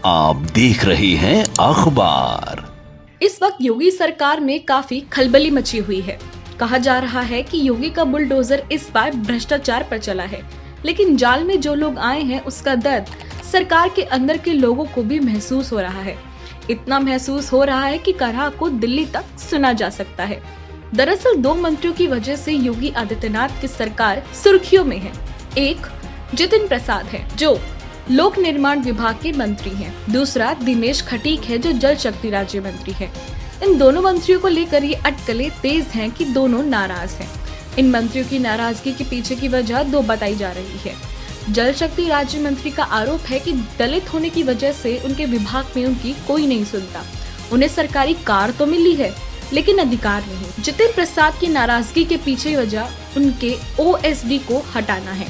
आप देख रहे हैं अखबार। इस वक्त योगी सरकार में काफी खलबली मची हुई है। कहा जा रहा है कि योगी का बुलडोजर इस बार भ्रष्टाचार पर चला है, लेकिन जाल में जो लोग आए हैं उसका दर्द सरकार के अंदर के लोगों को भी महसूस हो रहा है। इतना महसूस हो रहा है कि करहा को दिल्ली तक सुना जा सकता है। दरअसल दो मंत्रियों की वजह से योगी आदित्यनाथ की सरकार सुर्खियों में है। एक जितिन प्रसाद है जो लोक निर्माण विभाग के मंत्री हैं। दूसरा दिनेश खटीक है जो जल शक्ति राज्य मंत्री है। इन दोनों मंत्रियों को लेकर ये अटकलें तेज हैं कि दोनों नाराज हैं। इन मंत्रियों की नाराजगी के पीछे की वजह दो बताई जा रही है। जल शक्ति राज्य मंत्री का आरोप है कि दलित होने की वजह से उनके विभाग में उनकी कोई नहीं सुनता। उन्हें सरकारी कार तो मिली है लेकिन अधिकार नहीं। जितिन प्रसाद की नाराजगी के पीछे वजह उनके ओएसडी को हटाना है।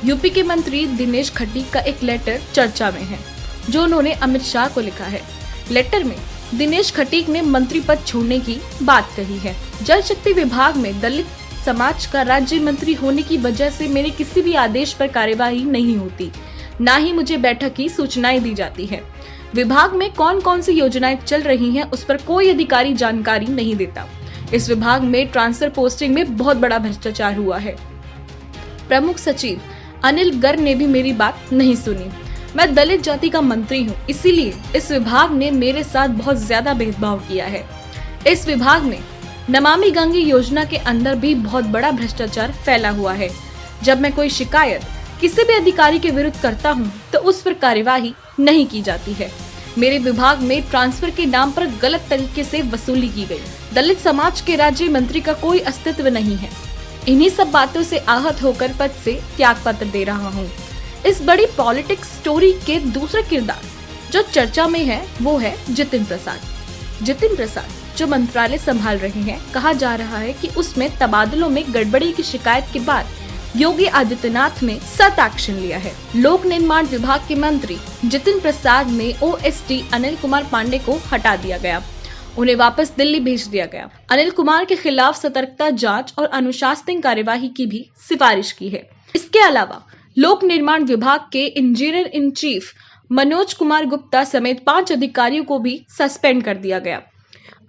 यूपी के मंत्री दिनेश खटीक का एक लेटर चर्चा में है जो उन्होंने अमित शाह को लिखा है। लेटर में दिनेश खटीक ने मंत्री पद छोड़ने की बात कही है। जल शक्ति विभाग में दलित समाज का राज्य मंत्री होने की वजह से मेरे किसी भी आदेश पर कार्यवाही नहीं होती, न ही मुझे बैठक की सूचनाएं दी जाती है। विभाग में कौन कौन सी योजनाएं चल रही हैं उस पर कोई अधिकारी जानकारी नहीं देता। इस विभाग में ट्रांसफर पोस्टिंग में बहुत बड़ा भ्रष्टाचार हुआ है। प्रमुख सचिव अनिल गर्ग ने भी मेरी बात नहीं सुनी। मैं दलित जाति का मंत्री हूँ, इसीलिए इस विभाग ने मेरे साथ बहुत ज्यादा भेदभाव किया है। इस विभाग में नमामि गंगे योजना के अंदर भी बहुत बड़ा भ्रष्टाचार फैला हुआ है। जब मैं कोई शिकायत किसी भी अधिकारी के विरुद्ध करता हूँ तो उस पर कार्यवाही नहीं की जाती है। मेरे विभाग में ट्रांसफर के नाम पर गलत तरीके से वसूली की गई। दलित समाज के राज्य मंत्री का कोई अस्तित्व नहीं है। इन्हीं सब बातों से आहत होकर पद से त्याग पत्र दे रहा हूँ। इस बड़ी पॉलिटिक्स स्टोरी के दूसरा किरदार जो चर्चा में है वो है जितिन प्रसाद। जितिन प्रसाद जो मंत्रालय संभाल रहे हैं, कहा जा रहा है कि उसमें तबादलों में गड़बड़ी की शिकायत के बाद योगी आदित्यनाथ ने सख्त एक्शन लिया है। लोक निर्माण विभाग के मंत्री जितिन प्रसाद में ओएसडी अनिल कुमार पांडे को हटा दिया गया। उन्हें वापस दिल्ली भेज दिया गया। अनिल कुमार के खिलाफ सतर्कता जांच और अनुशासनिक कार्यवाही की भी सिफारिश की है। इसके अलावा लोक निर्माण विभाग के engineer in chief Manoj Kumar Gupta समेत 5 अधिकारियों को भी सस्पेंड कर दिया गया।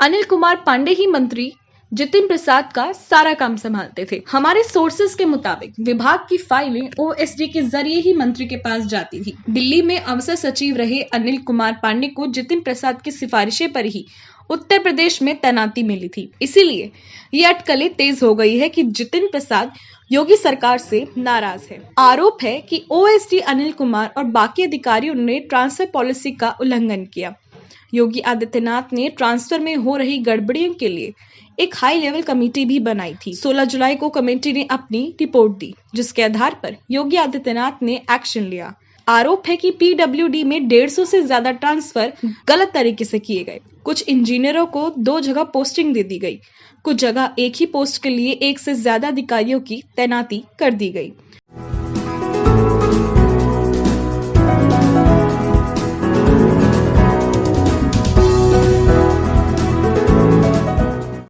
अनिल कुमार पांडे ही मंत्री जितिन प्रसाद का सारा काम संभालते थे। हमारे सोर्सेज के मुताबिक विभाग की फाइलें ओएसडी के जरिए ही मंत्री के पास जाती थी। दिल्ली में अवसर सचिव रहे अनिल कुमार पांडे को जितिन प्रसाद की सिफारिशें पर ही उत्तर प्रदेश में तैनाती मिली थी। इसीलिए ये अटकलें तेज हो गई है कि जितिन प्रसाद योगी सरकार से नाराज है। आरोप है कि ओएसडी अनिल कुमार और बाकी अधिकारियों ने ट्रांसफर पॉलिसी का उल्लंघन किया। योगी आदित्यनाथ ने ट्रांसफर में हो रही गड़बड़ियों के लिए एक हाई लेवल कमेटी भी बनाई थी। 16 जुलाई को कमेटी ने अपनी रिपोर्ट दी, जिसके आधार पर योगी आदित्यनाथ ने एक्शन लिया। आरोप है कि पीडब्ल्यूडी में 150 से ज्यादा ट्रांसफर गलत तरीके से किए गए। कुछ इंजीनियरों को 2 जगह पोस्टिंग दे दी गई। कुछ जगह एक ही पोस्ट के लिए 1 से ज्यादा अधिकारियों की तैनाती कर दी गई।